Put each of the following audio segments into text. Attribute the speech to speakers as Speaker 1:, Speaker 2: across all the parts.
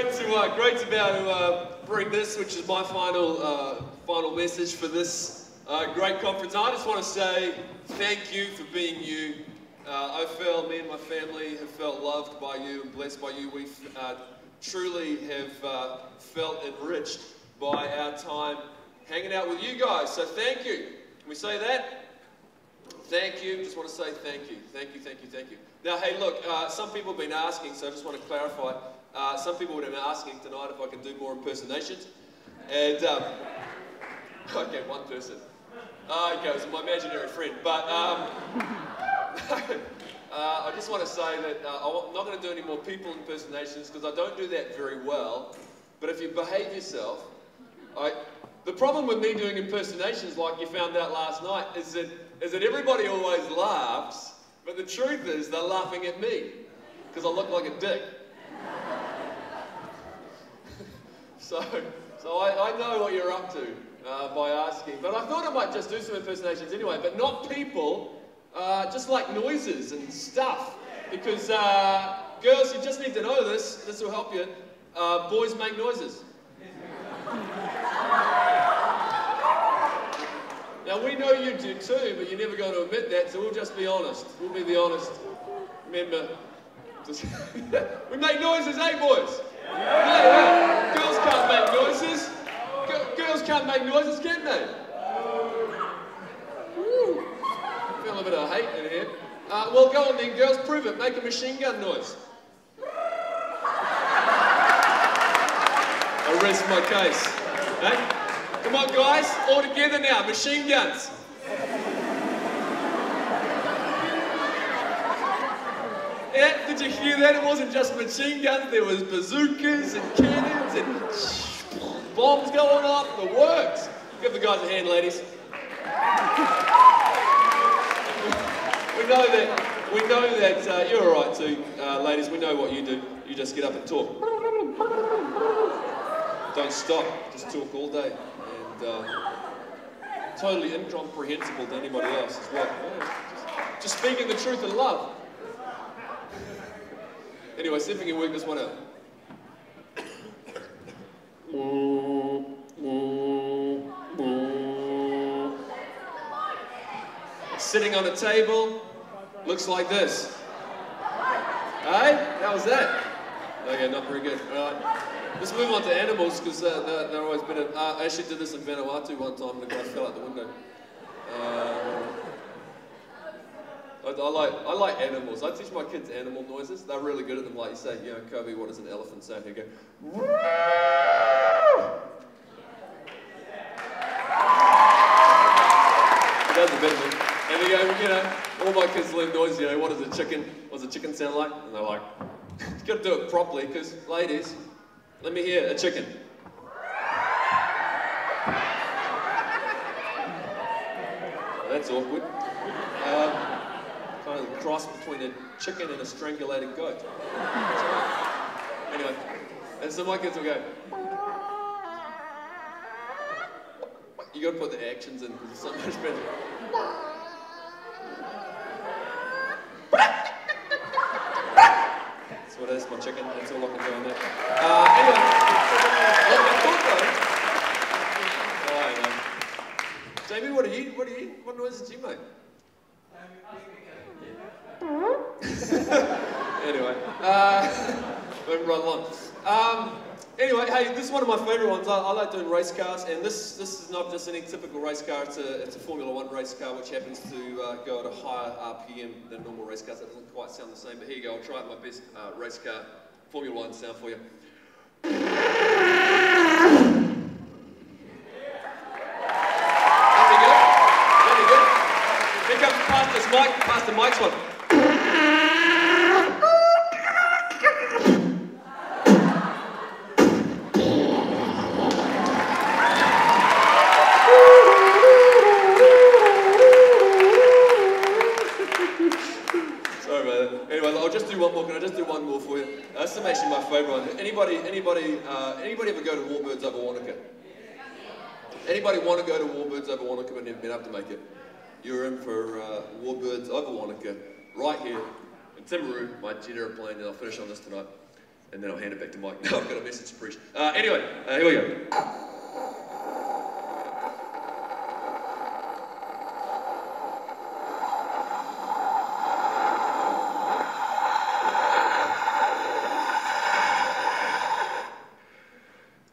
Speaker 1: great to be able to bring this, which is my final message for this great conference. I just want to say thank you for being you. Me and my family have felt loved by you and blessed by you. We truly have felt enriched by our time hanging out with you guys. So thank you. Can we say that? Thank you. Just want to say thank you. Thank you, thank you, thank you. Now, hey, look, some people have been asking, so I just want to clarify. Some people would have been asking tonight if I can do more impersonations. And, okay, one person. Okay, it was my imaginary friend. But, I just want to say that I'm not going to do any more people impersonations because I don't do that very well. But if you behave yourself, the problem with me doing impersonations, like you found out last night, is that everybody always laughs, but the truth is they're laughing at me because I look like a dick. So I know what you're up to by asking, but I thought I might just do some impersonations anyway, but not people, just like noises and stuff, because girls, you just need to know this will help you, boys make noises. Now we know you do too, but you're never going to admit that, so we'll just be honest. We'll be the honest. Remember, we make noises, eh boys? Yeah. Girls can't make noises. Girls can't make noises, can they? Woo. Feel a bit of hate in here. Well, go on then, girls, prove it. Make a machine gun noise. I rest my case. Hey? Come on, guys, all together now. Machine guns. Yeah, did you hear that? It wasn't just machine guns. There was bazookas and cannons and bombs going off. The works. Give the guys a hand, ladies. We know that you're all right too, ladies. We know what you do. You just get up and talk. Don't stop. Just talk all day. And totally incomprehensible to anybody else as well. Just speaking the truth in love. Anyway, see if we can work this one out. Sitting on a table, looks like this. Hey, how was that? Okay, not very good. All right. Let's move on to animals, because they're always better. I actually did this in Vanuatu one time, and the guy fell out the window. I like animals. I teach my kids animal noises. They're really good at them. Like you say, you know, Kobe, what does an elephant say? You go. That's a bit of it. And they go, you know, all my kids learn noise. You know, what does a chicken sound like? And they're like, you got to do it properly, because ladies, let me hear a chicken. That's awkward. Kind of a cross between a chicken and a strangulated goat. Anyway, and so my kids will go. You got to put the actions in because it's so much better. That's what it is, my chicken. That's all I can do on that. Anyway, I thought though. Jamie, what do you eat? What noises do you make? Anyway, moving right along. Anyway, hey, this is one of my favourite ones. I like doing race cars, and this is not just any typical race car. It's a Formula 1 race car, which happens to go at a higher RPM than normal race cars. That doesn't quite sound the same, but here you go. I'll try my best race car Formula 1 sound for you. There we go. Very good. Here comes past the mic's one. One more for you. This is actually my favourite one. Anybody ever go to Warbirds over Wanaka? Anybody want to go to Warbirds over Wanaka but never been able to make it? You're in for Warbirds over Wanaka right here in Timaru, my jet aeroplane, and I'll finish on this tonight. and then I'll hand it back to Mike. No, I've got a message to preach. Anyway, here we go.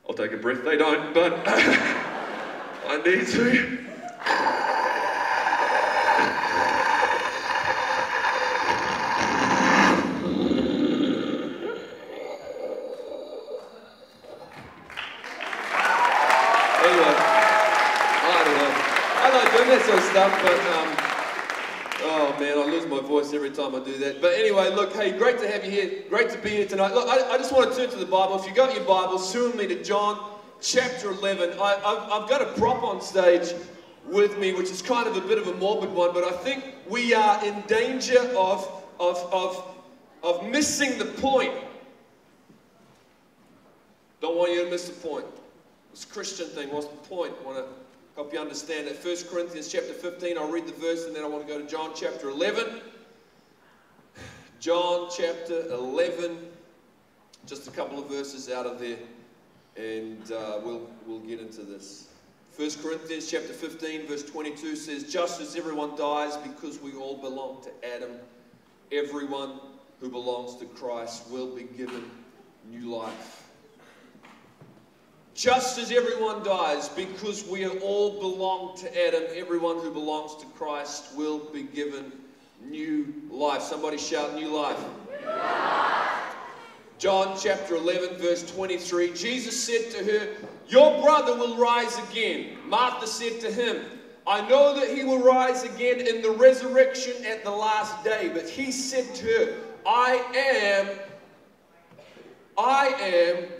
Speaker 1: I'll take a breath. They don't, but I need to. That sort of stuff, but oh man, I lose my voice every time I do that. But anyway, look, hey, great to have you here. Great to be here tonight. Look, I just want to turn to the Bible. If you got your Bibles, turn with me to John chapter 11. I've got a prop on stage with me, which is kind of a bit of a morbid one, but I think we are in danger of missing the point. Don't want you to miss the point. This Christian thing, what's the point? I want to help you understand that. 1 Corinthians chapter 15, I'll read the verse and then I want to go to John chapter 11. John chapter 11, just a couple of verses out of there, and we'll get into this. 1 Corinthians chapter 15, verse 22 says, just as everyone dies because we all belong to Adam, everyone who belongs to Christ will be given new life. Just as everyone dies, because we all belong to Adam, everyone who belongs to Christ will be given new life. Somebody shout, new life. New life. John chapter 11, verse 23, Jesus said to her, your brother will rise again. Martha said to him, I know that he will rise again in the resurrection at the last day. But he said to her, I am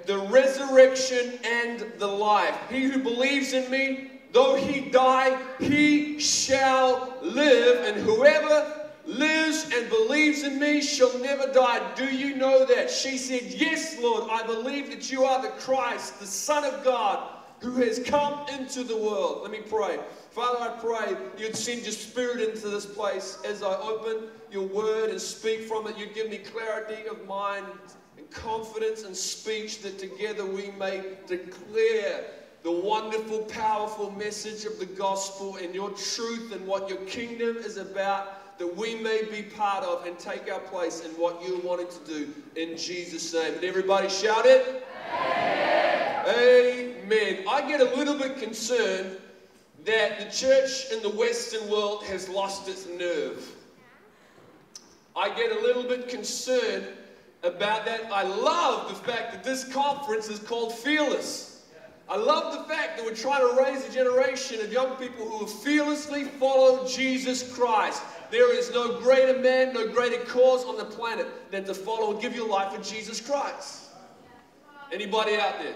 Speaker 1: the resurrection and the life. He who believes in me, though he die, he shall live. And whoever lives and believes in me shall never die. Do you know that? She said, yes, Lord, I believe that you are the Christ, the Son of God, who has come into the world. Let me pray. Father, I pray you'd send your Spirit into this place as I open your word and speak from it. You'd give me clarity of mind, confidence and speech, that together we may declare the wonderful, powerful message of the gospel and your truth and what your kingdom is about, that we may be part of and take our place in what you're wanting to do in Jesus' name. And everybody shout it. Amen. Amen. I get a little bit concerned that the church in the Western world has lost its nerve. I get a little bit concerned about that. I love the fact that this conference is called Fearless. I love the fact that we're trying to raise a generation of young people who will fearlessly follow Jesus Christ. There is no greater man, no greater cause on the planet than to follow and give your life for Jesus Christ. Anybody out there?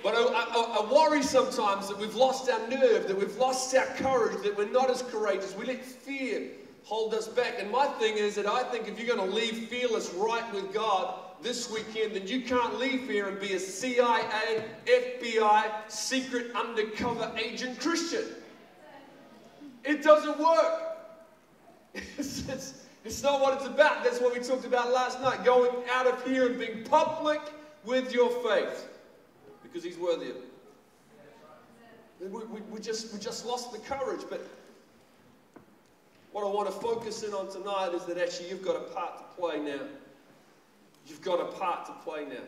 Speaker 1: But I worry sometimes that we've lost our nerve, that we've lost our courage, that we're not as courageous. We let fear hold us back. And my thing is that I think if you're going to leave fearless right with God this weekend, then you can't leave here and be a CIA, FBI, secret undercover agent Christian. It doesn't work. It's not what it's about. That's what we talked about last night. Going out of here and being public with your faith. Because he's worthy of it. We just lost the courage. But what I want to focus in on tonight is that actually you've got a part to play now. You've got a part to play now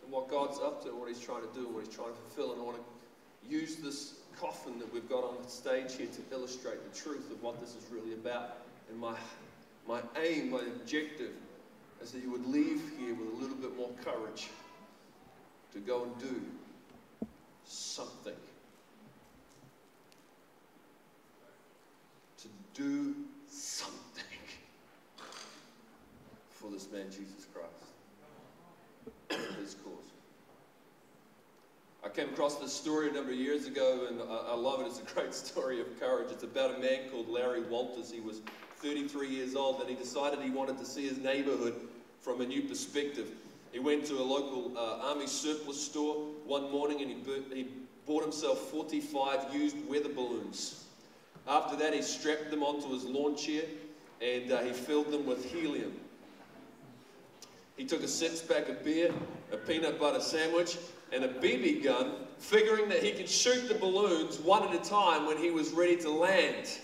Speaker 1: in what God's up to, what he's trying to do, what he's trying to fulfill. And I want to use this coffin that we've got on the stage here to illustrate the truth of what this is really about. And my aim, my objective, is that you would leave here with a little bit more courage to go and do something. To do something for this man, Jesus Christ. His cause. I came across this story a number of years ago, and I love it. It's a great story of courage. It's about a man called Larry Walters. He was 33 years old, and he decided he wanted to see his neighborhood from a new perspective. He went to a local army surplus store one morning, and he bought himself 45 used weather balloons. After that, he strapped them onto his lawn chair, and he filled them with helium. He took a six-pack of beer, a peanut butter sandwich, and a BB gun, figuring that he could shoot the balloons one at a time when he was ready to land.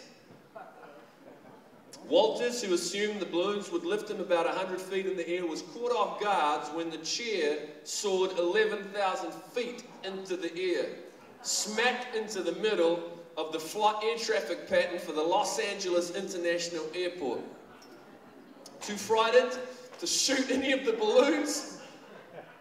Speaker 1: Walters, who assumed the balloons would lift him about 100 feet in the air, was caught off guard when the chair soared 11,000 feet into the air, smack into the middle of the flight air traffic pattern for the Los Angeles International Airport. Too frightened to shoot any of the balloons,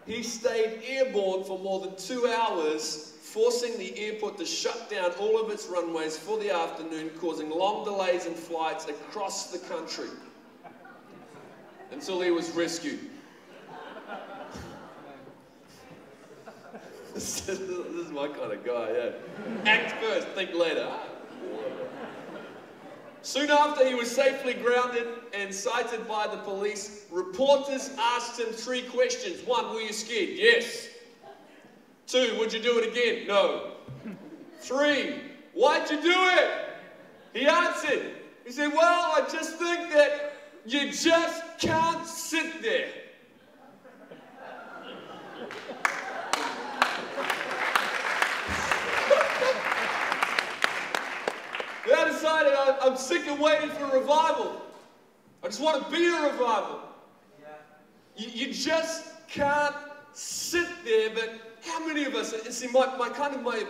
Speaker 1: he stayed airborne for more than 2 hours, forcing the airport to shut down all of its runways for the afternoon, causing long delays in flights across the country, until he was rescued. This is my kind of guy, yeah. Act first, think later. Soon after he was safely grounded and cited by the police, reporters asked him 3 questions. 1, were you scared? Yes. 2, would you do it again? No. 3, why'd you do it? He answered. He said, well, I just think that you just can't sit there. I decided I'm sick of waiting for a revival. I just want to be a revival. You just can't sit there, but how many of us, and see, my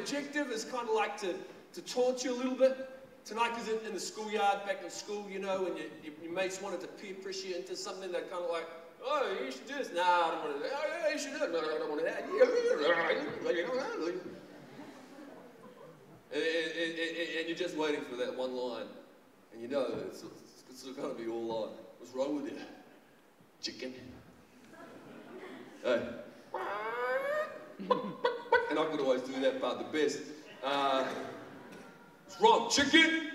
Speaker 1: objective is kind of like to taunt you a little bit. Tonight, because in the schoolyard, back in school, you know, and your mates wanted to peer pressure you into something that kind of like, oh, you should do this. No, I don't want to do that. Oh, yeah, you should do it. No, I don't want to do that. And you're just waiting for that one line. And you know it's going to be all line. What's wrong with you? Chicken. Hey. And I could always do that part the best. What's wrong? Chicken?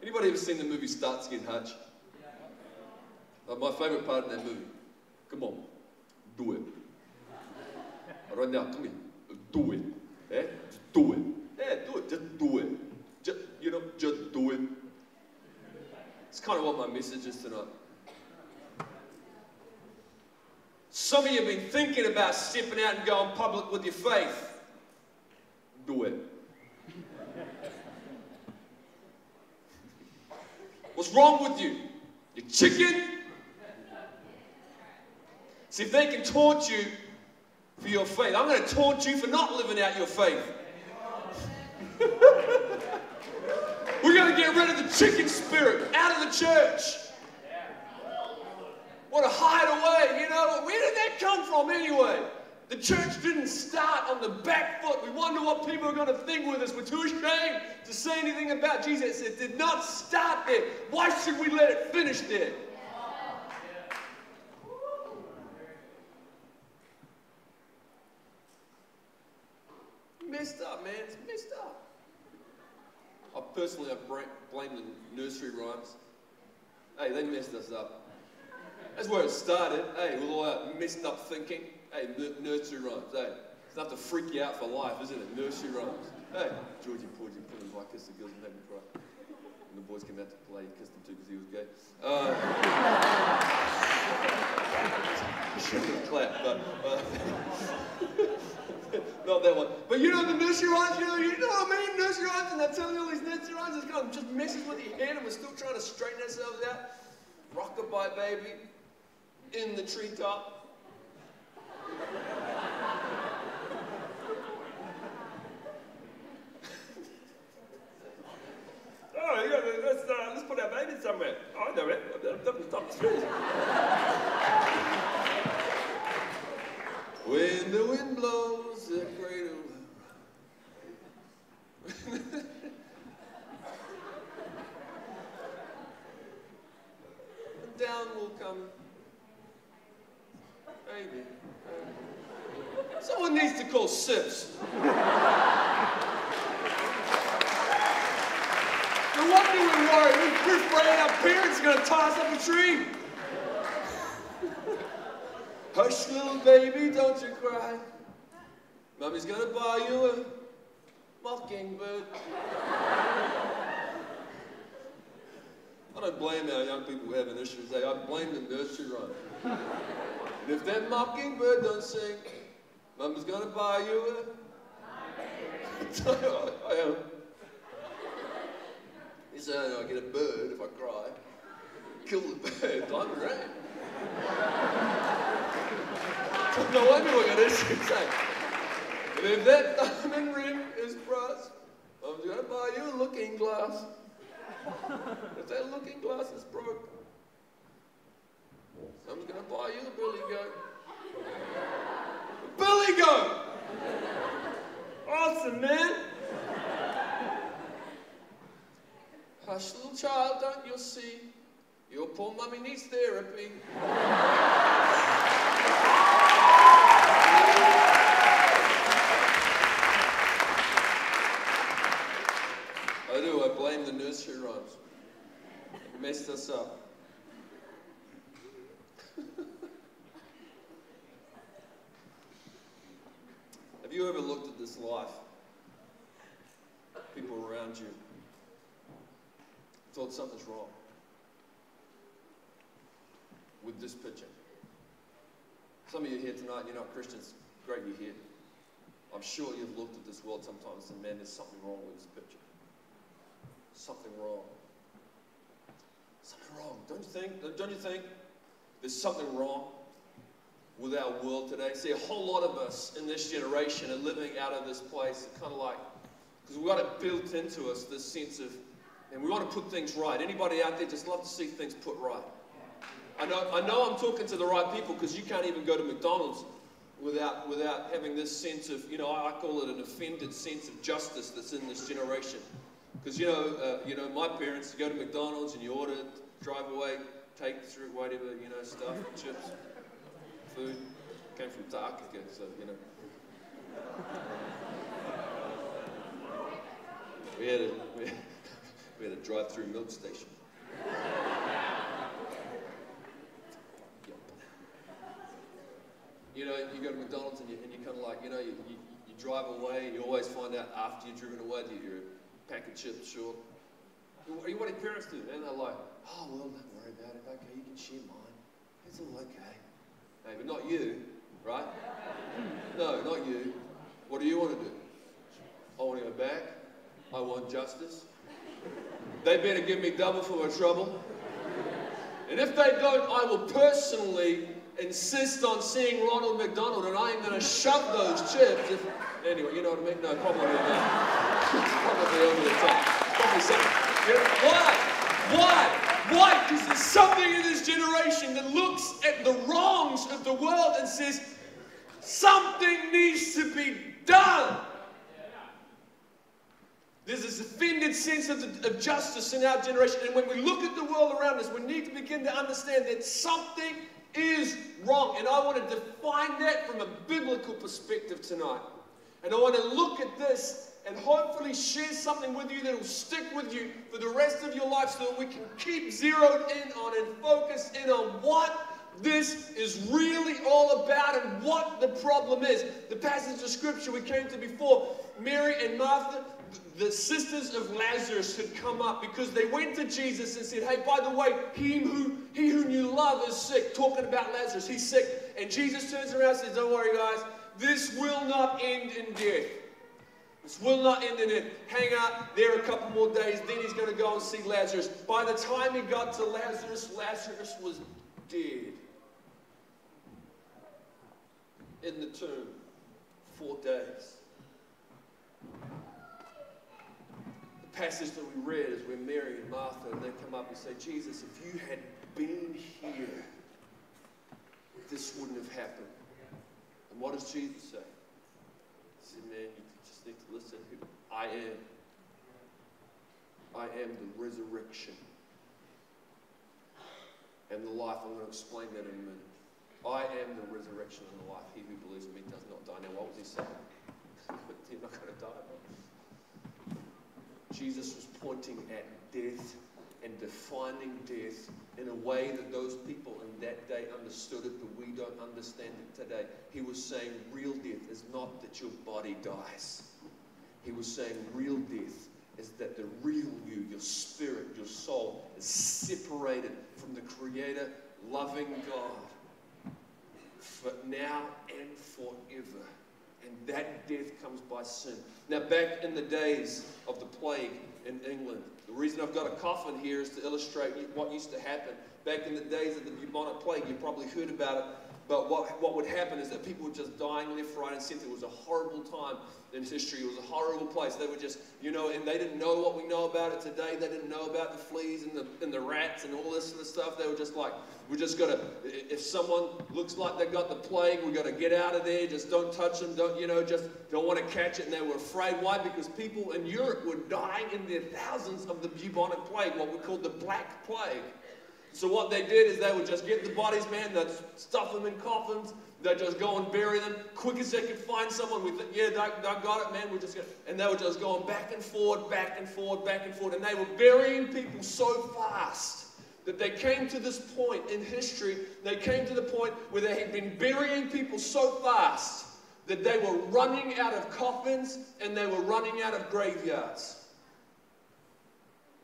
Speaker 1: Anybody ever seen the movie Starsky and Hutch? My favourite part of that movie. Come on. Do it. Right now, come here. Do it. Eh? Just do it. Yeah, do it. Just do it. Just do it. It's kind of what my message is tonight. Some of you have been thinking about stepping out and going public with your faith. Do it. What's wrong with you? You chicken? See, if they can taunt you for your faith, I'm going to taunt you for not living out your faith. We're going to get rid of the chicken spirit out of the church. What a hideaway, you know. Where did that come from anyway? The church didn't start on the back foot. We wonder what people are going to think with us. We're too ashamed to say anything about Jesus. It did not start there. Why should we let it finish there? Messed up, man. It's messed up. I blame the nursery rhymes. Hey, they messed us up. That's where it started. Hey, with all that messed up thinking. Hey, nursery rhymes. Hey, it's enough to freak you out for life, isn't it? Nursery rhymes. Hey, Georgie Porgy put him like kissed the girls and made me cry. And the boys came out to play. He kissed them too because he was gay. Should have clapped, but not that one. But you know the nursery rhymes, you know what I mean? Nursery rhymes, and they're telling you all these nursery rhymes, it's kind of just messes with your head, and we're still trying to straighten ourselves out. Rockabye baby, in the treetop. Oh, yeah, let's put our baby somewhere. Oh, I know it. Up the top of the street. When the wind blows the cradle. Down will come. Baby. Someone needs to call Sips. No wonder we're worried. We're afraid our parents are going to toss up a tree. Hush, little baby, don't you cry. Mommy's going to buy you a mockingbird. I don't don't blame our young people who have an issue. I blame the nursery rhyme. And if that mockingbird don't sing, Mama's gonna buy you a... I am. He said, I get a bird if I cry. Kill the bird, diamond ring. No wonder we got issues, eh? And if that diamond ring is brass, I'm going to buy you a looking glass. If that looking glass is broke, I'm going to buy you a billy goat. A billy goat! Awesome, man! Hush, little child, don't you see? Your poor mummy needs therapy. I do, I blame the nursery rhymes. It messed us up. Have you ever looked at this life? People around you thought something's wrong with this picture. Some of you here tonight, you're not Christians. Great you're here. I'm sure you've looked at this world sometimes and man, there's something wrong with this picture. Something wrong. Something wrong. Don't you think? Don't you think there's something wrong with our world today? See, a whole lot of us in this generation are living out of this place, kind of like, because we've got it built into us, this sense of, and we want to put things right. Anybody out there just love to see things put right? I know I'm talking to the right people, because you can't even go to McDonald's without having this sense of, you know, I call it an offended sense of justice that's in this generation. Because, you know, my parents, you go to McDonald's and you order, drive away, take through whatever, you know, stuff, chips, food. Came from Antarctica, so, you know. We had a drive-through milk station. You know, you go to McDonald's and you kind of like, you know, you drive away and you always find out after you've driven away that you're a pack of chips short. What do your parents do? And they're like, oh, well, don't worry about it. Okay, you can share mine. It's all okay. Hey, but not you, right? No, not you. What do you want to do? I want to go back. I want justice. They better give me double for my trouble. And if they don't, I will personally insist on seeing Ronald McDonald, and I am going to shove those chips. Anyway, you know what I mean? No, probably not. Probably over the top. Probably something. Why? Because there's something in this generation that looks at the wrongs of the world and says, something needs to be done. There's this offended sense of justice in our generation. And when we look at the world around us, we need to begin to understand that something is wrong. And I want to define that from a biblical perspective tonight. And I want to look at this and hopefully share something with you that will stick with you for the rest of your life, so that we can keep zeroed in on and focus in on what this is really all about and what the problem is. The passage of scripture we came to before, Mary and Martha, the sisters of Lazarus, had come up because they went to Jesus and said, hey, by the way, he whom you love is sick. Talking about Lazarus, he's sick. And Jesus turns around and says, don't worry, guys, this will not end in death. This will not end in it. Hang out there a couple more days, then he's going to go and see Lazarus. By the time he got to Lazarus, Lazarus was dead. In the tomb, 4 days. The passage that we read is where Mary and Martha, and they come up and say, Jesus, if you had been here, this wouldn't have happened. And what does Jesus say? He said, man, you just need to listen. I am the resurrection and the life. I'm going to explain that in a minute. I am the resurrection and the life. He who believes in me does not die. Now, what was he saying? You're not going to die. Jesus was pointing at death and defining death in a way that those people in that day understood it, but we don't understand it today. He was saying real death is not that your body dies. He was saying real death is that the real you, your spirit, your soul, is separated from the Creator, loving God for now and forever. And that death comes by sin. Now, back in the days of the plague in England, the reason I've got a coffin here is to illustrate what used to happen. Back in the days of the bubonic plague, you probably heard about it. But what would happen is that people were just dying left, right, and center. It was a horrible time in history. It was a horrible place. They were just, and they didn't know what we know about it today. They didn't know about the fleas and the rats and all this sort of stuff. They were just like, we just got to, if someone looks like they got the plague, we got to get out of there. Just don't touch them. Just don't want to catch it. And they were afraid. Why? Because people in Europe were dying in their thousands of the bubonic plague, what we call the Black Plague. So what they did is they would just get the bodies, man, they'd stuff them in coffins, they'd just go and bury them, quick as they could find someone, they got it, man, and they were just going back and forward, back and forward, back and forward, and they were burying people so fast that they came to this point in history, they came to the point where they had been burying people so fast that they were running out of coffins and they were running out of graveyards.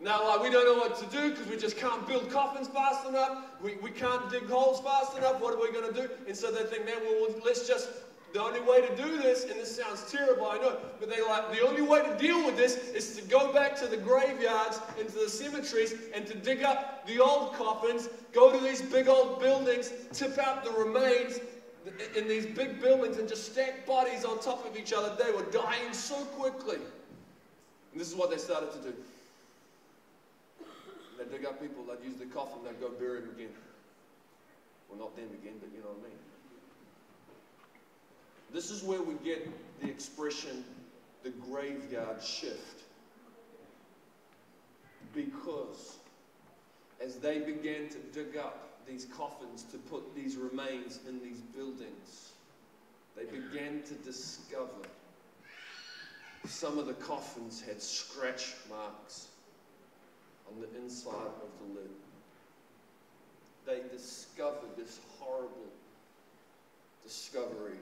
Speaker 1: Now, we don't know what to do because we just can't build coffins fast enough. We can't dig holes fast enough. What are we going to do? And so they think, man, well, let's just, the only way to do this, and this sounds terrible, I know, but they're like, the only way to deal with this is to go back to the graveyards and to the cemeteries and to dig up the old coffins, go to these big old buildings, tip out the remains in these big buildings and just stack bodies on top of each other. They were dying so quickly. And this is what they started to do. They'd dig up people, they'd use the coffin, they'd go bury them again. Well, not them again, but you know what I mean. This is where we get the expression, the graveyard shift. Because as they began to dig up these coffins to put these remains in these buildings, they began to discover some of the coffins had scratch marks on the inside of the lid. They discovered this horrible discovery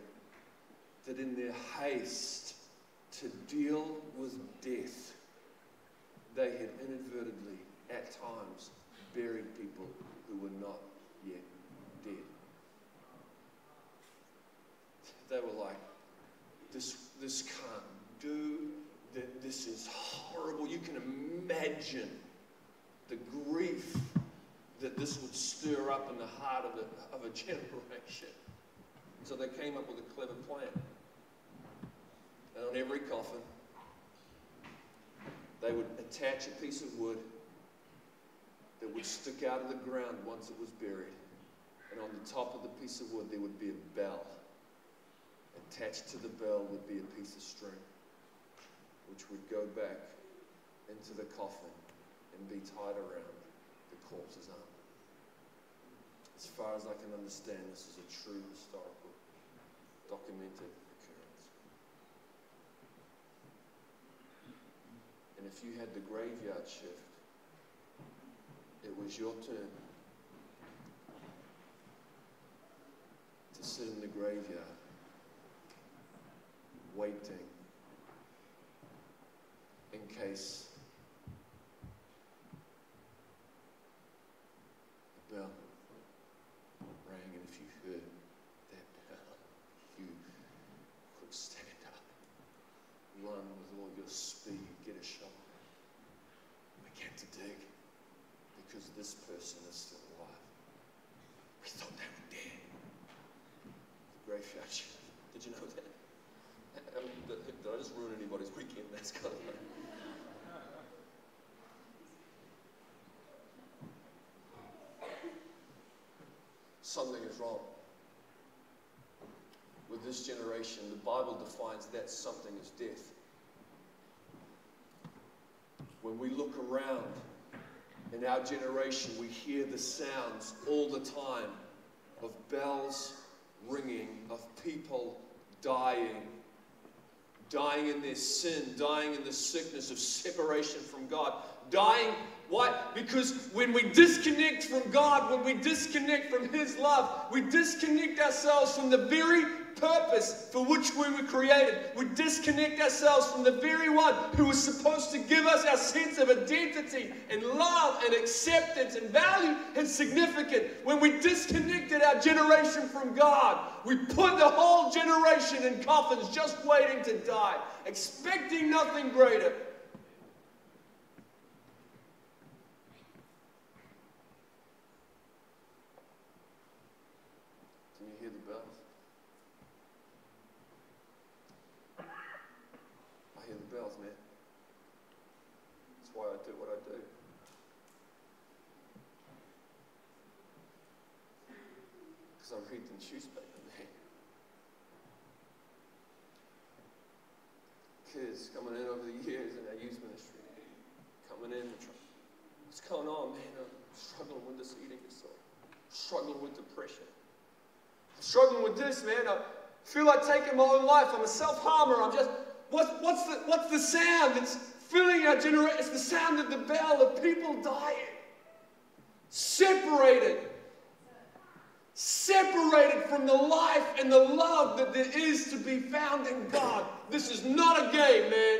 Speaker 1: that in their haste to deal with death, they had inadvertently, at times, buried people who were not yet dead. They were like, this can't do, this is horrible. You can imagine the grief that this would stir up in the heart of a generation. So they came up with a clever plan. And on every coffin, they would attach a piece of wood that would stick out of the ground once it was buried. And on the top of the piece of wood, there would be a bell. Attached to the bell would be a piece of string, which would go back into the coffin and be tied around the corpse's arm. As far as I can understand, this is a true historical, documented occurrence. And if you had the graveyard shift, it was your turn to sit in the graveyard, waiting in case the bell rang, and if you heard that bell, you could stand up, run with all your speed, get a shovel, begin to dig, because this person is still alive. We thought they were dead. The graveyard shift. Did you know that? I mean, did I just ruin anybody's weekend? That's kind of like... Something is wrong with this generation. The Bible defines that something as death. When we look around in our generation, we hear the sounds all the time of bells ringing, of people dying in their sin, dying in the sickness of separation from God. Dying, why? Because when we disconnect from God, when we disconnect from His love, we disconnect ourselves from the very purpose for which we were created. We disconnect ourselves from the very one who was supposed to give us our sense of identity and love and acceptance and value and significance. When we disconnected our generation from God, we put the whole generation in coffins just waiting to die, expecting nothing greater. Can you hear the bells? I hear the bells, man. That's why I do what I do. Because I'm reading newspaper, man. Kids coming in over the years in our youth ministry, coming in, what's going on, man? I'm struggling with this eating disorder, struggling with depression, I'm struggling with this, man. I feel like taking my own life. I'm a self-harmer. I'm just, what's the sound that's filling our generation? It's the sound of the bell of people dying, separated from the life and the love that there is to be found in God. This is not a game, man.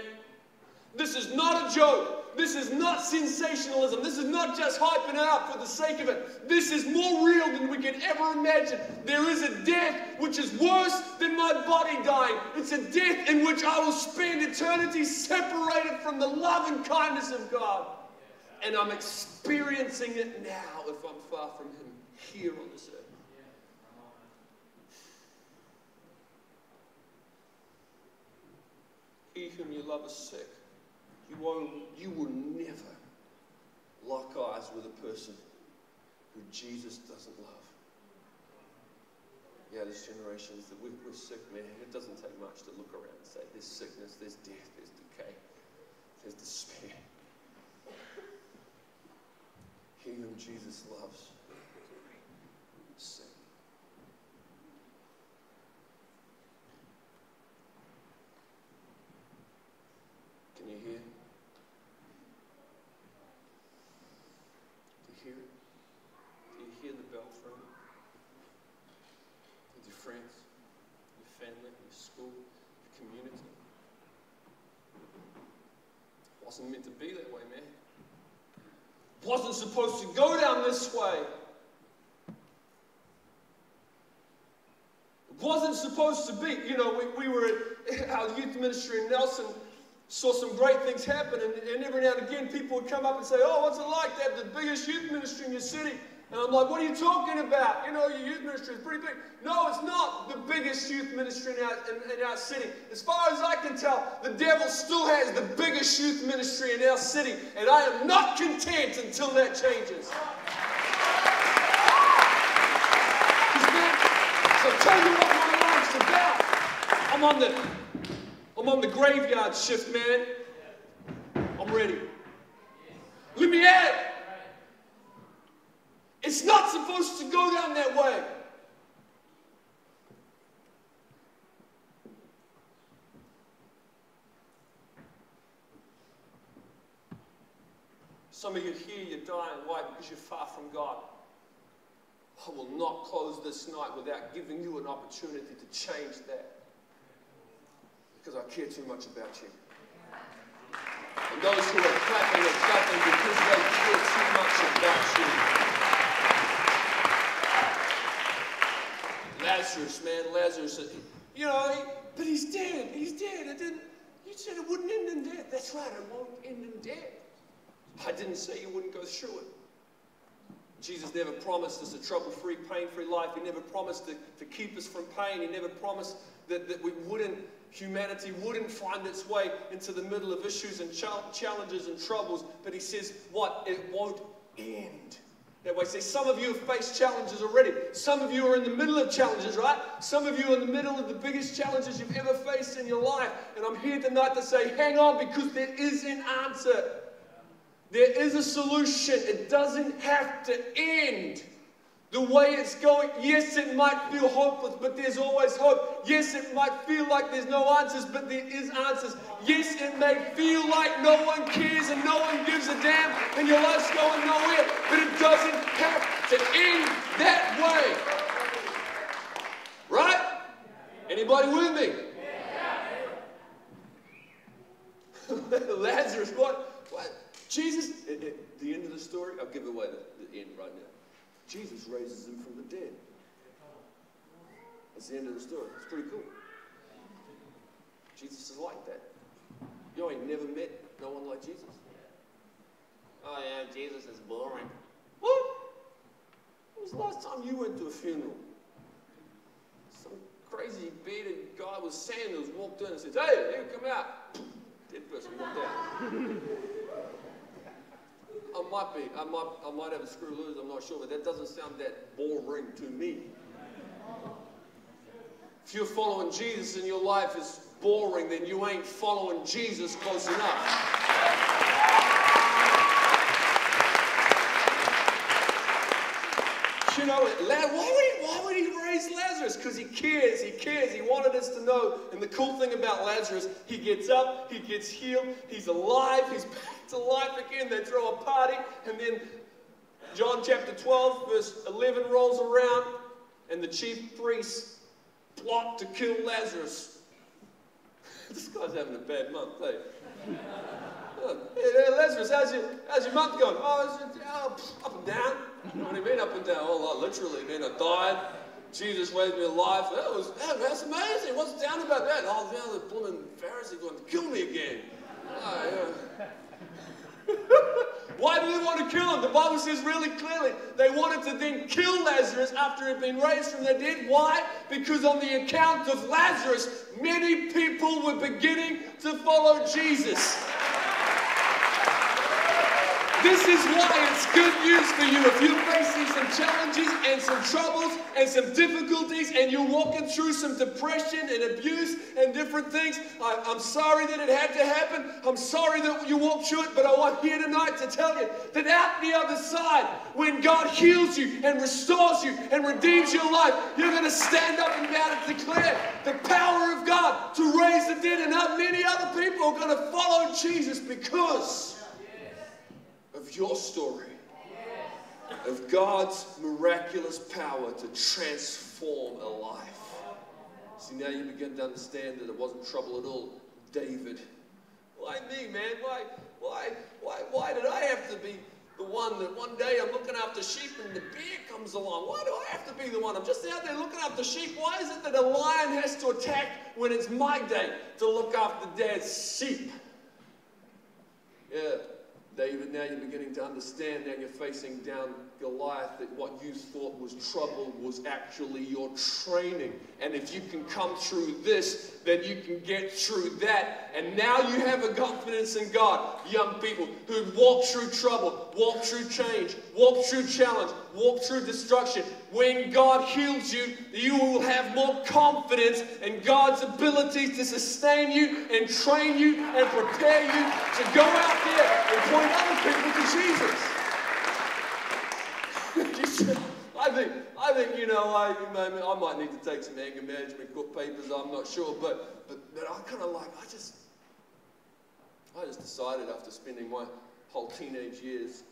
Speaker 1: This is not a joke. This is not sensationalism. This is not just hyping it up for the sake of it. This is more real than we can ever imagine. There is a death which is worse than my body dying. It's a death in which I will spend eternity separated from the love and kindness of God. And I'm experiencing it now if I'm far from Him here on this earth. He whom you love is sick. You will never lock eyes with a person who Jesus doesn't love. Yeah, this generation is that we're sick, man. It doesn't take much to look around and say there's sickness, there's death, there's decay, there's despair. He whom Jesus loves is sick. Can you hear? Do you hear it? Do you hear the bell from it? With your friends, your family, your school, your community? It wasn't meant to be that way, man. It wasn't supposed to go down this way. It wasn't supposed to be. You know, we were at our youth ministry in Nelson, saw some great things happen, and every now and again people would come up and say, oh, what's it like to have the biggest youth ministry in your city? And I'm like, what are you talking about? You know, your youth ministry is pretty big. No, it's not the biggest youth ministry in our city. As far as I can tell, the devil still has the biggest youth ministry in our city, and I am not content until that changes. So I'll tell you what my life's about. I'm on the graveyard shift, man. I'm ready. Let me at it. It's not supposed to go down that way. Some of you here, you're dying. Why? Because you're far from God. I will not close this night without giving you an opportunity to change that. Because I care too much about you. And those who are clapping because they care too much about you. Lazarus, man, Lazarus, you know, but he's dead. He's dead. You said it wouldn't end in death. That's right, it won't end in death. I didn't say you wouldn't go through it. Jesus never promised us a trouble-free, pain-free life. He never promised to keep us from pain. He never promised that humanity wouldn't find its way into the middle of issues and challenges and troubles. But he says, what? It won't end that way. See, some of you have faced challenges already. Some of you are in the middle of challenges, right? Some of you are in the middle of the biggest challenges you've ever faced in your life. And I'm here tonight to say, hang on, because there is an answer. There is a solution. It doesn't have to end the way it's going. Yes, it might feel hopeless, but there's always hope. Yes, it might feel like there's no answers, but there is answers. Yes, it may feel like no one cares and no one gives a damn and your life's going nowhere, but it doesn't have to end that way. Right? And Anybody with me? Lazarus, what? Jesus, at the end of the story, I'll give away the end right now. Jesus raises him from the dead. That's the end of the story. It's pretty cool. Jesus is like that. You ain't never met no one like Jesus. Oh yeah, Jesus is boring. What? When was the last time you went to a funeral? Some crazy bearded guy with sandals walked in and said, "Hey, you come out." Dead person walked out. I might have a screw loose, I'm not sure, but that doesn't sound that boring to me. If you're following Jesus and your life is boring, then you ain't following Jesus close enough. You know, why would he raise Lazarus? Because he cares. He wanted us to know. And the cool thing about Lazarus, he gets up, he gets healed, he's alive, he's back to life again. They throw a party, and then John chapter 12, verse 11 rolls around, and the chief priests plot to kill Lazarus. This guy's having a bad month, eh? Hey, Lazarus, how's your month going? Oh, up and down. What do you mean up and down? Oh, literally, man, I died. Jesus raised me alive. That's amazing. What's down about that? Oh, now the blooming Pharisees want to kill me again. Oh, yeah. Why do they want to kill him? The Bible says really clearly they wanted to then kill Lazarus after he had been raised from the dead. Why? Because on the account of Lazarus, many people were beginning to follow Jesus. This is why it's good news for you. If you're facing some challenges and some troubles and some difficulties and you're walking through some depression and abuse and different things, I'm sorry that it had to happen. I'm sorry that you walked through it, but I want here tonight to tell you that out the other side, when God heals you and restores you and redeems your life, you're going to stand up and be able to declare the power of God to raise the dead, and how many other people are going to follow Jesus because of your story, of God's miraculous power to transform a life. See, now you begin to understand that it wasn't trouble at all. David, why me, man? Why did I have to be the one that one day I'm looking after sheep and the bear comes along? Why do I have to be the one? I'm just out there looking after sheep. Why is it that a lion has to attack when it's my day to look after Dad's sheep? Yeah. David, now you're beginning to understand, now you're facing down Goliath, that what you thought was trouble was actually your training. And if you can come through this, then you can get through that. And now you have a confidence in God, young people, who walk through trouble, walk through change, walk through challenge, walk through destruction. When God heals you, you will have more confidence in God's abilities to sustain you and train you and prepare you to go out there and point other people to Jesus. I think, you know, I might need to take some anger management court papers, I'm not sure, but I kind of like, I just decided after spending my whole teenage years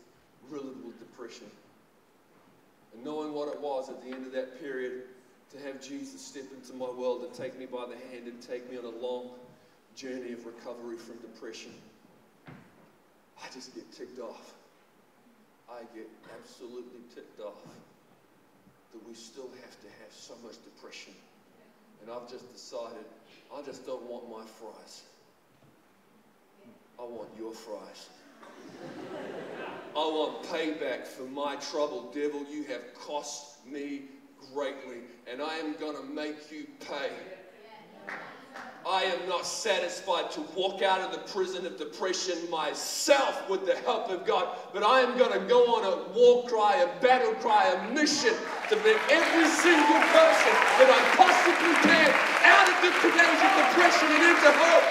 Speaker 1: riddled with depression, and knowing what it was at the end of that period, to have Jesus step into my world and take me by the hand and take me on a long journey of recovery from depression, I just get ticked off. I get absolutely ticked off that we still have to have so much depression. And I've just decided, I just don't want my fries. I want your fries. I want payback for my trouble. Devil, you have cost me greatly, and I am going to make you pay. I am not satisfied to walk out of the prison of depression myself with the help of God, but I am going to go on a war cry, a battle cry, a mission to bring every single person that I possibly can out of the cage of depression and into hope.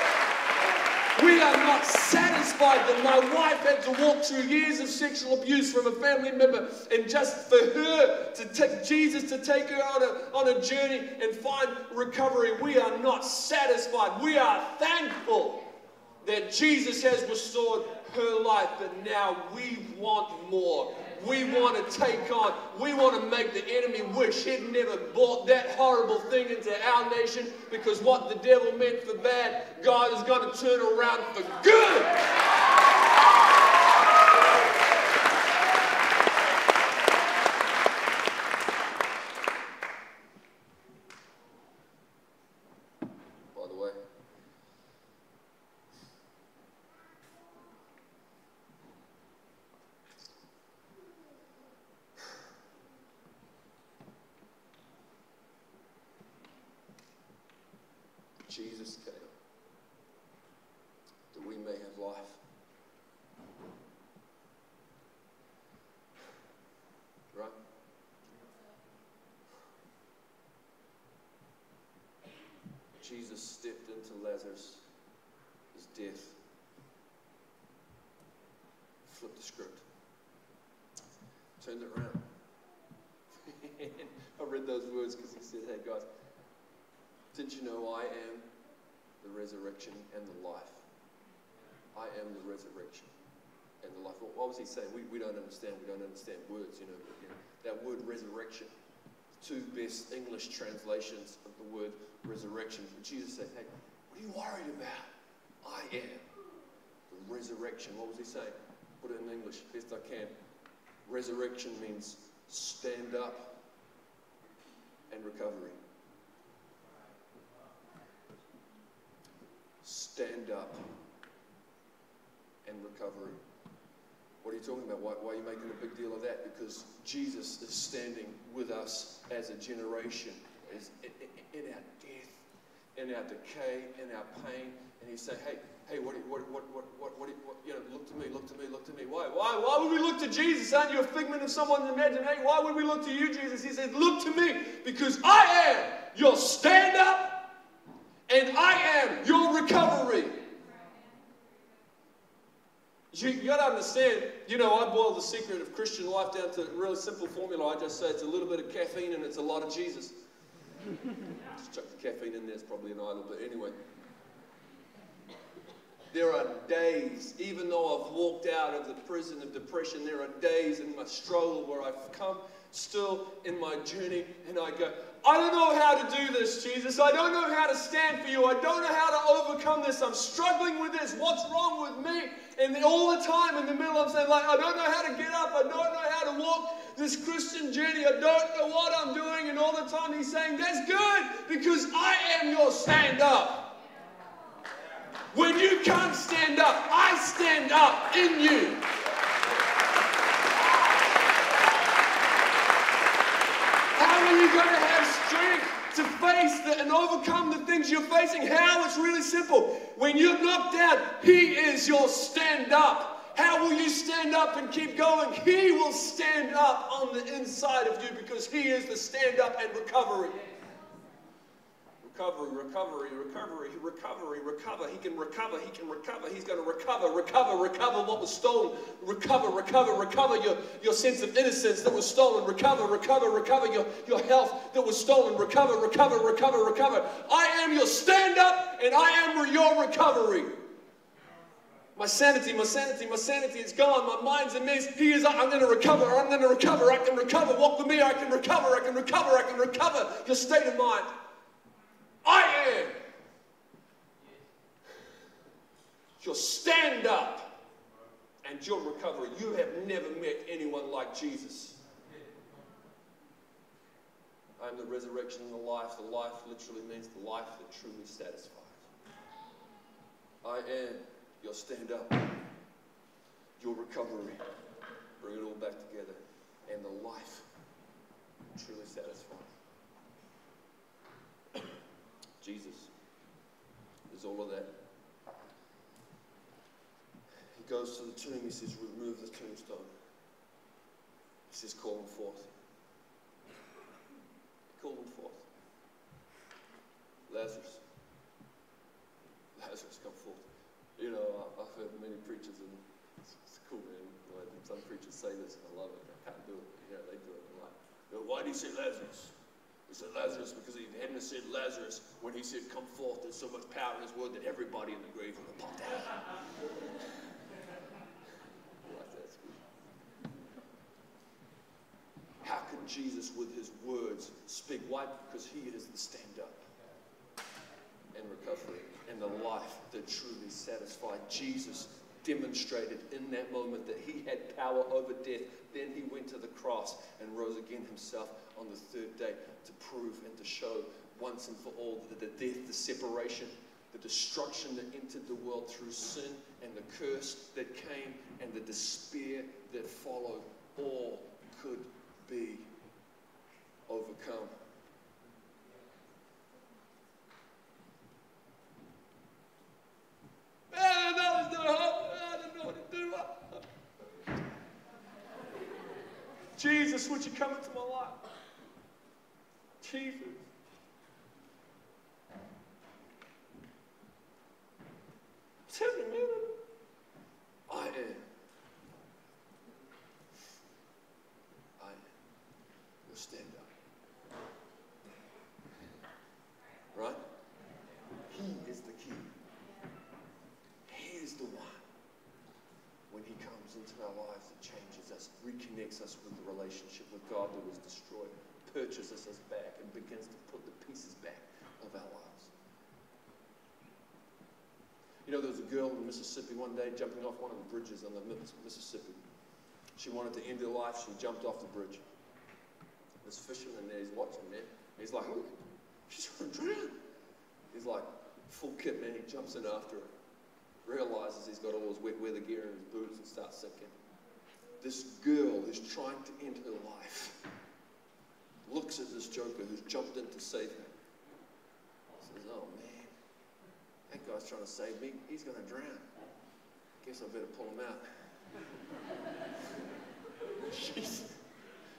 Speaker 1: We are not satisfied that my wife had to walk through years of sexual abuse from a family member, and just for her to take Jesus to take her on a journey and find recovery. We are not satisfied. We are thankful that Jesus has restored her life, but now we want more. we want to take on. We want to make the enemy wish he'd never brought that horrible thing into our nation, because what the devil meant for bad, God is going to turn around for good. By the way, Jesus came that we may have life. Right? Jesus stepped into Lazarus' death, flipped the script, turned it around. I read those words because he said, hey guys, did you know I am the resurrection and the life? I am the resurrection and the life. What was he saying? We don't understand. We don't understand words, you know. That word resurrection, two best English translations of the word resurrection. But Jesus said, hey, what are you worried about? I am the resurrection. What was he saying? Put it in English, best I can. Resurrection means stand up and recovery. Stand up and recovery. What are you talking about? Why are you making a big deal of that? Because Jesus is standing with us as a generation, in our death, in our decay, in our pain, and He's saying, hey, what, you know, look to me, look to me, look to me. Why would we look to Jesus? Aren't you a figment of someone's imagination? Why would we look to you, Jesus? He says, look to me, because I am your stand-up, and I am your recovery. You got to understand, you know, I boil the secret of Christian life down to a really simple formula. I just say it's a little bit of caffeine and it's a lot of Jesus. Just chuck the caffeine in there, it's probably an idol, but anyway. There are days, even though I've walked out of the prison of depression, there are days in my struggle where I've come still in my journey and I go, I don't know how to do this, Jesus. I don't know how to stand for you. I don't know how to overcome this. I'm struggling with this. What's wrong with me? And then all the time in the middle I'm saying, like, I don't know how to get up. I don't know how to walk this Christian journey. I don't know what I'm doing. And all the time He's saying, that's good, because I am your stand-up. When you can't stand up, I stand up in you. How are you going to have strength to face and overcome the things you're facing? How? It's really simple. When you're knocked down, He is your stand-up. How will you stand up and keep going? He will stand up on the inside of you, because He is the stand-up and recovery. Recovery, recovery, recovery, recovery, recover. He can recover, He can recover. He's going to recover what was stolen. Recover your sense of innocence that was stolen. Recover your health that was stolen. Recover. I am your stand-up and I am your recovery. My sanity is gone. My mind's a mess. He is, I'm going to recover. I can recover. Walk with me, I can recover. Your state of mind. I am your stand-up and your recovery. You have never met anyone like Jesus. I am the resurrection and the life. The life literally means the life that truly satisfies. I am your stand-up, your recovery. Bring it all back together. And the life truly satisfies. Jesus is all of that. He goes to the tomb. He says, remove the tombstone. He says, call him forth. He called him forth. Lazarus, come forth. You know, I've heard many preachers, and it's cool, man. Like, some preachers say this, and I love it. I can't do it, but yeah, they do it. I'm like, why did He say Lazarus? He said Lazarus because He hadn't said Lazarus when He said come forth. There's so much power in His word that everybody in the grave would have popped out. Like that's good. Jesus with his words speak. Why? Because he is the stand-up and recovery and the life that truly satisfied. Jesus demonstrated in that moment that he had power over death. Then he went to the cross and rose again himself on the third day to prove and to show once and for all that the death, the separation, the destruction that entered the world through sin and the curse that came and the despair that followed, all could be overcome. I didn't know what to do. Jesus, would you come into my life? Jesus. What's happening, man? I am. You'll stand up. Right? He is the key. He is the one. When he comes into our lives, it changes us, reconnects us with the relationship with God that was destroyed, purchases us back, and begins to put the pieces back of our lives. You know, there was a girl in Mississippi one day jumping off one of the bridges on the Mississippi. She wanted to end her life. She jumped off the bridge. This fisherman there, he's watching, man. He's like, look, she's going to drown. He's like, full kit, man. He jumps in after her. Realizes he's got all his wet weather gear in his boots and starts sinking. This girl who's trying to end her life looks at this joker who's jumped in to save her. Says, oh man, that guy's trying to save me. He's going to drown. Guess I better pull him out.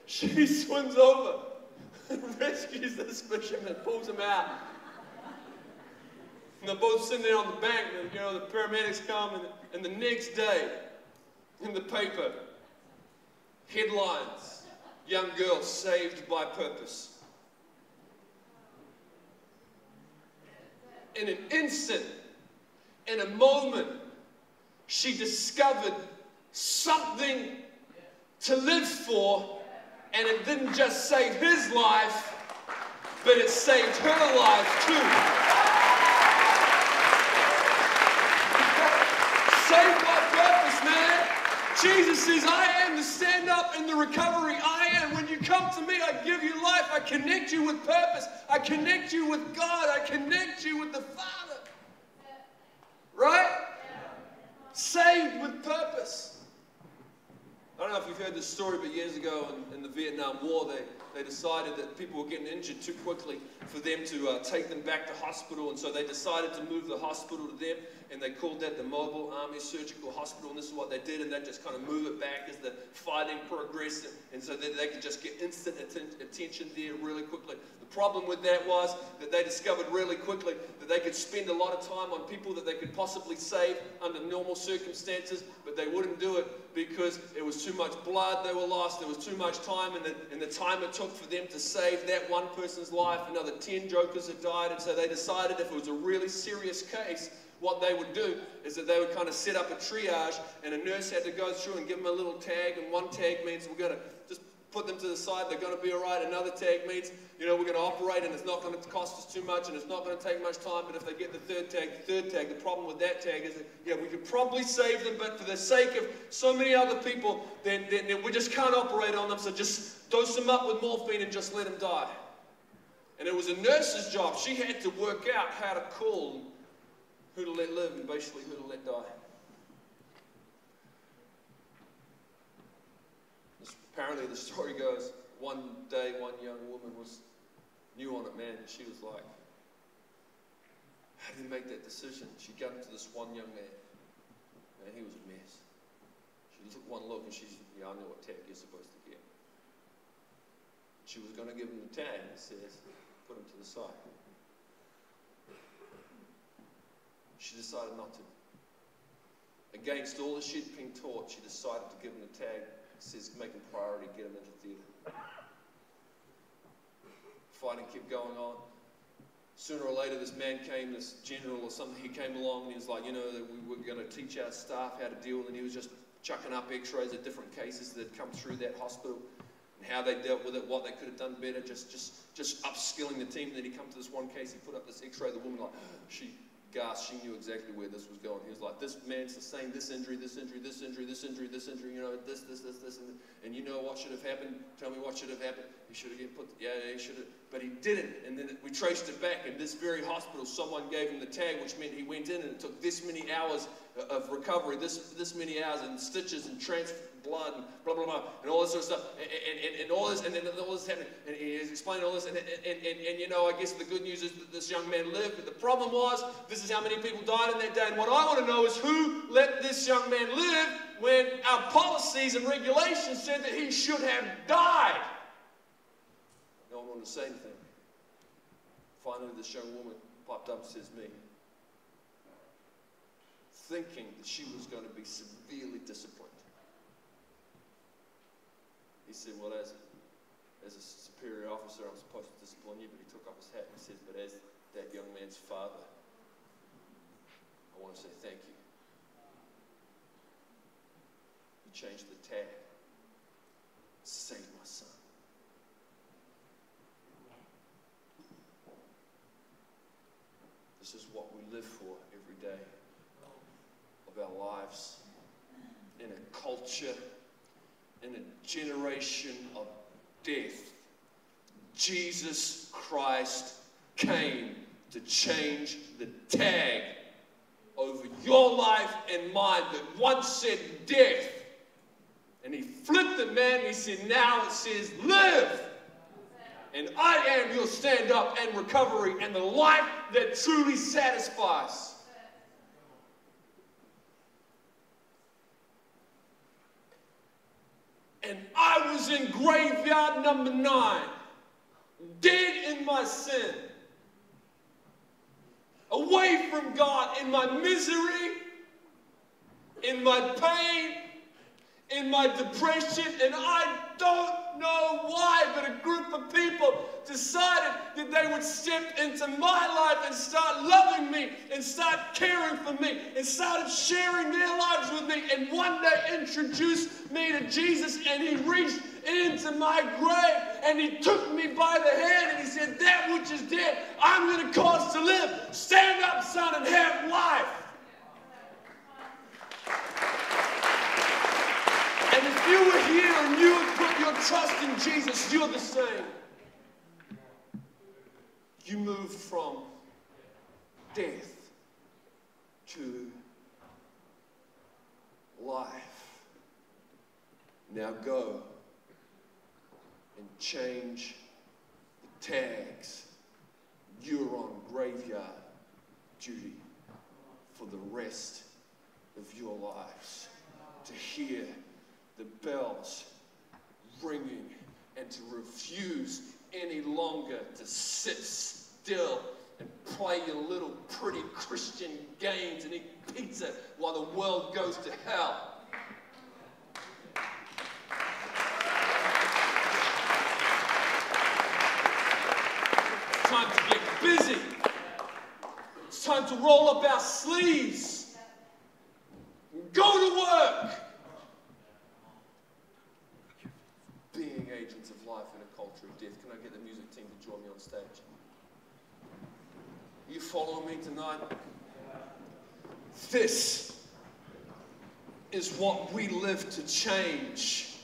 Speaker 1: She swims over and rescues this fisherman, pulls him out. And they're both sitting there on the bank, and you know, the paramedics come, and the next day, in the paper, headlines, young girl saved by purpose. In an instant, in a moment, she discovered something to live for, and it didn't just save his life, but it saved her life too. Saved by purpose, man. Jesus says, I am the stand-up and the recovery. I am. When you come to me, I give you life. I connect you with purpose. I connect you with God. I connect you with the Father. Right? Saved with purpose. I don't know if you've heard this story, but years ago in the Vietnam War, they decided that people were getting injured too quickly for them to take them back to hospital, and so they decided to move the hospital to them, and they called that the Mobile Army Surgical Hospital, and this is what they did, and they just kind of move it back as the fighting progressed, and so that they could just get instant attention there really quickly. The problem with that was that they discovered really quickly that they could spend a lot of time on people that they could possibly save under normal circumstances, but they wouldn't do it because it was too much blood they were lost, there was too much time, and the time it took for them to save that one person's life, another 10 jokers had died, and so they decided if it was a really serious case, what they would do is that they would kind of set up a triage, and a nurse had to go through and give them a little tag, and one tag means we're going to just put them to the side, they're going to be all right. Another tag means, you know, we're going to operate and it's not going to cost us too much and it's not going to take much time, but if they get the third tag, the problem with that tag is that, yeah, we could probably save them, but for the sake of so many other people, then we just can't operate on them, so just dose them up with morphine and just let them die. And it was a nurse's job. She had to work out how to call who to let live and basically who to let die. Apparently the story goes, one day one young woman was new on it, man, and she was like, how do you make that decision? She got into this one young man, and he was a mess. She took one look and she's, yeah, I know what tag you're supposed to get. She was going to give him the tag, and it says, put him to the side. She decided not to. Against all that she'd been taught, she decided to give him the tag. It says, make him priority, get him into theatre. Fighting kept going on. Sooner or later, this man came, this general or something, he came along and he was like, you know, we were going to teach our staff how to deal, and he was just chucking up x-rays of different cases that had come through that hospital. and how they dealt with it, what they could have done better, just upskilling the team. And then he come to this one case, he put up this x-ray, the woman, like, she gasped, she knew exactly where this was going. He was like, this man's sustained this injury, this injury, this injury, this injury, this injury, you know, this, and you know what should have happened? Tell me what should have happened. He should have put, yeah, he should have, but he didn't. And then we traced it back, and this very hospital, someone gave him the tag, which meant he went in, and it took this many hours of recovery, this many hours, and stitches, and transfer blood, and blah, blah, blah, and all this sort of stuff, and all this, and then all this happening, and he's explaining all this, and you know, I guess the good news is that this young man lived, but the problem was, this is how many people died in that day, and what I want to know is who let this young man live when our policies and regulations said that he should have died. No one wanted to say anything. Finally, this young woman popped up and says, me, thinking that she was going to be severely disciplined. He said, well, as a superior officer, I'm supposed to discipline you, but he took off his hat and he said, but as that young man's father, I want to say thank you. You changed the tag. Saved my son. This is what we live for every day of our lives in a culture, in a generation of death. Jesus Christ came to change the tag over your life and mine that once said death. And he flipped it, man, and he said, now it says live. And I am your stand-up and recovery and the life that truly satisfies. And I was in graveyard number 9, dead in my sin, away from God, in my misery, in my pain, in my depression, and I don't know why, but a group of people decided that they would step into my life and start loving me and start caring for me and started sharing their lives with me, and one day introduced me to Jesus, and he reached into my grave and he took me by the hand and he said, that which is dead, I'm going to cause to live. Stand up, son, and have life. And if you were here and you would put your trust in Jesus, you're the same. You moved from death to life. Now go and change the tags. You're on graveyard duty for the rest of your lives. To hear the bells ringing and to refuse any longer to sit still and play your little pretty Christian games and eat pizza while the world goes to hell. It's time to get busy. It's time to roll up our sleeves and go to work. Being agents of life in a culture of death. Can I get the music team to join me on stage? Are you following me tonight? This is what we live to change.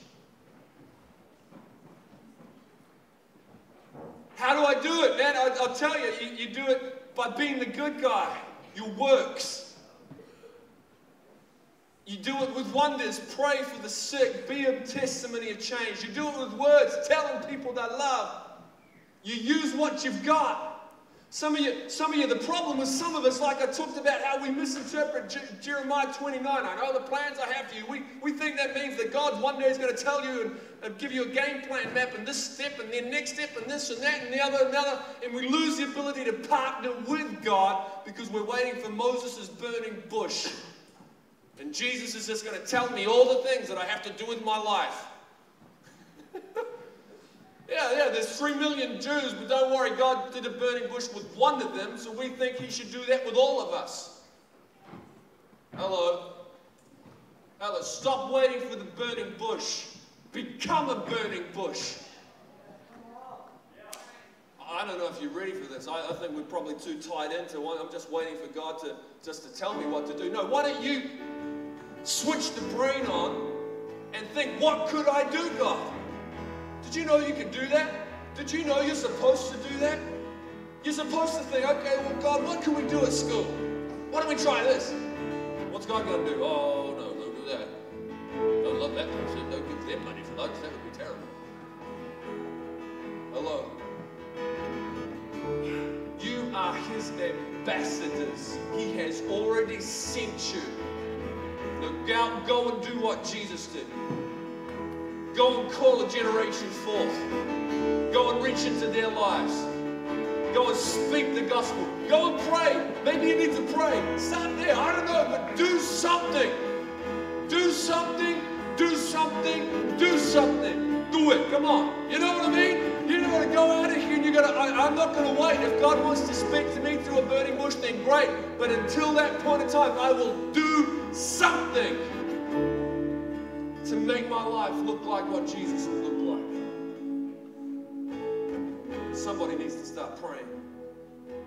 Speaker 1: How do I do it, man? I'll tell you, you do it by being the good guy. Your works. You do it with wonders. Pray for the sick. Be a testimony of change. You do it with words, telling people that love. You use what you've got. Some of you, the problem with some of us, like I talked about how we misinterpret Jeremiah 29. I know the plans I have for you. We think that means that God one day is going to tell you and give you a game plan map and this step and then next step and this and that and the other and the other. And we lose the ability to partner with God because we're waiting for Moses' burning bush. And Jesus is just going to tell me all the things that I have to do with my life. Yeah, there's 3 million Jews, but don't worry, God did a burning bush with one of them, so we think he should do that with all of us. Hello. Stop waiting for the burning bush. Become a burning bush. I don't know if you're ready for this. I think we're probably too tied into one. I'm just waiting for God to tell me what to do. No, why don't you switch the brain on and think, what could I do, God? Did you know you could do that? Did you know you're supposed to do that? You're supposed to think, okay, well, God, what can we do at school? Why don't we try this? What's God going to do? Oh, no, don't do that. Don't love that person. Don't give them money for lunch. That would be terrible. Hello. You are His ambassadors. He has already sent you. Now go and do what Jesus did. Go and call a generation forth. Go and reach into their lives. Go and speak the gospel. Go and pray. Maybe you need to pray. Start there. I don't know, but do something. Do something. Do something. Do something. Do it. Come on. You know what I mean? You don't want to go out of here and you got to, I'm not going to wait. If God wants to speak to me through a burning bush, then great. But until that point in time, I will do something to make my life look like what Jesus would look like. Somebody needs to start praying.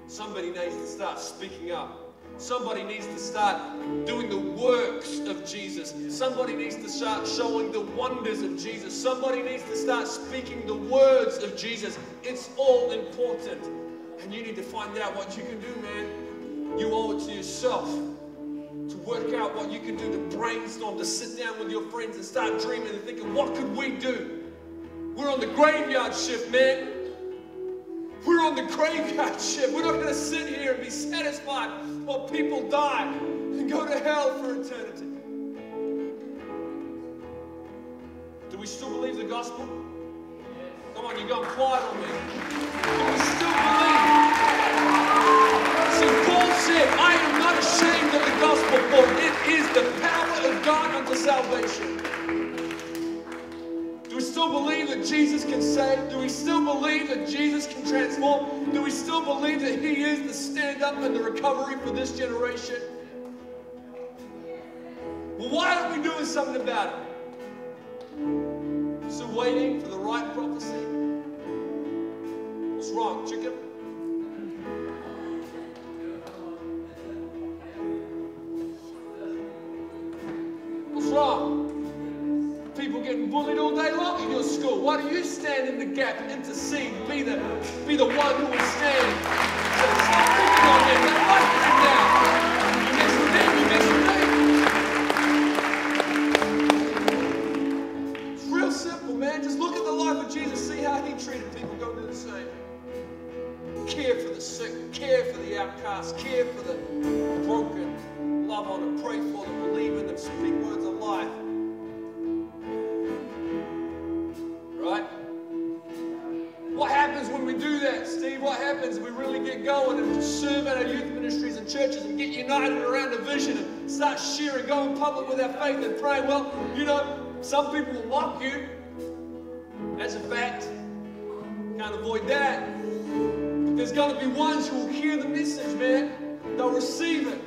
Speaker 1: Somebody needs to start speaking up. Somebody needs to start doing the works of Jesus. Somebody needs to start showing the wonders of Jesus. Somebody needs to start speaking the words of Jesus. It's all important. And you need to find out what you can do, man. You owe it to yourself to work out what you can do, to brainstorm, to sit down with your friends and start dreaming and thinking, what could we do? We're on the graveyard shift, man. We're on the graveyard shift. We're not going to sit here and be satisfied while people die and go to hell for eternity. Do we still believe the gospel? Come on, you're going quiet on me. Do we still believe? See, Paul said, I am not ashamed of the gospel, for it is the power of God unto salvation. Do we still believe that Jesus can save? Do we still believe that Jesus can transform? Do we still believe that He is the stand-up and the recovery for this generation? Well, why aren't we doing something about it? Still waiting for the right prophecy? What's wrong, chicken? What's wrong? People getting bullied all day long in your school. Why do you stand in the gap, intercede, be the one who will stand? Stop picking on them. They're like them now. You mess with them, you mess with me. It's real simple, man. Just look at the life of Jesus. See how He treated people. Go do the same. Care for the sick. Care for the outcast. Care for the broken. Love on them. Pray for them. Believe in them. Speak words of life. Right? What happens when we do that, Steve? What happens if we really get going and serve at our youth ministries and churches and get united around a vision and start sharing, go in public with our faith and pray? Well, you know, some people will mock you. As a fact, can't avoid that. But there's going to be ones who will hear the message, man. They'll receive it.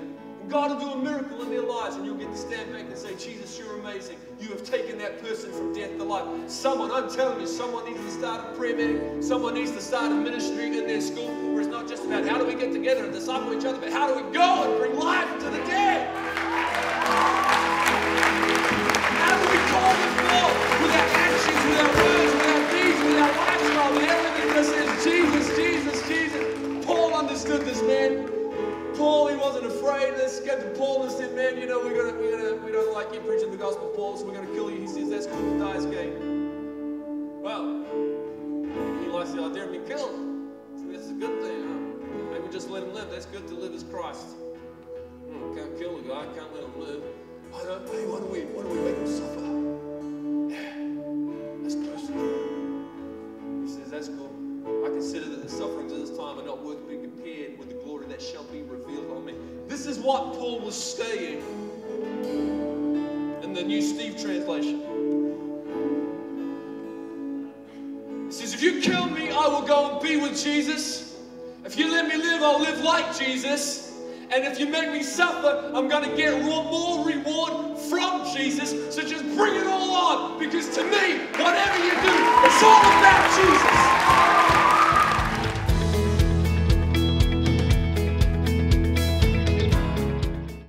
Speaker 1: God will do a miracle in their lives, and you'll get to stand back and say, Jesus, you're amazing. You have taken that person from death to life. Someone, I'm telling you, someone needs to start a prayer meeting. Someone needs to start a ministry in their school where it's not just about how do we get together and disciple each other, but how do we go and bring life to the dead? How do we call them forth with our actions, with our words, with our deeds, with our lifestyle, with everything that says Jesus, Jesus, Jesus? Paul understood this, man. Paul, he wasn't afraid. Let's get to Paul and said, man, you know, we don't like you preaching the gospel, Paul, so we're going to kill you. He says, that's cool, to die is gain. Well, he likes the idea of being killed. So this is a good thing, huh? Maybe just let him live. That's good to live as Christ. Can't kill a guy, can't let him live. Why don't we make him suffer? Yeah, that's personal. He says, that's cool. I consider that the sufferings of this time are not worth being compared with the glory that shall be revealed on me. This is what Paul was saying in the New Steve translation. He says, if you kill me, I will go and be with Jesus. If you let me live, I'll live like Jesus. And if you make me suffer, I'm going to get more reward from Jesus. So just bring it all on. because to me, whatever you do, it's all about Jesus.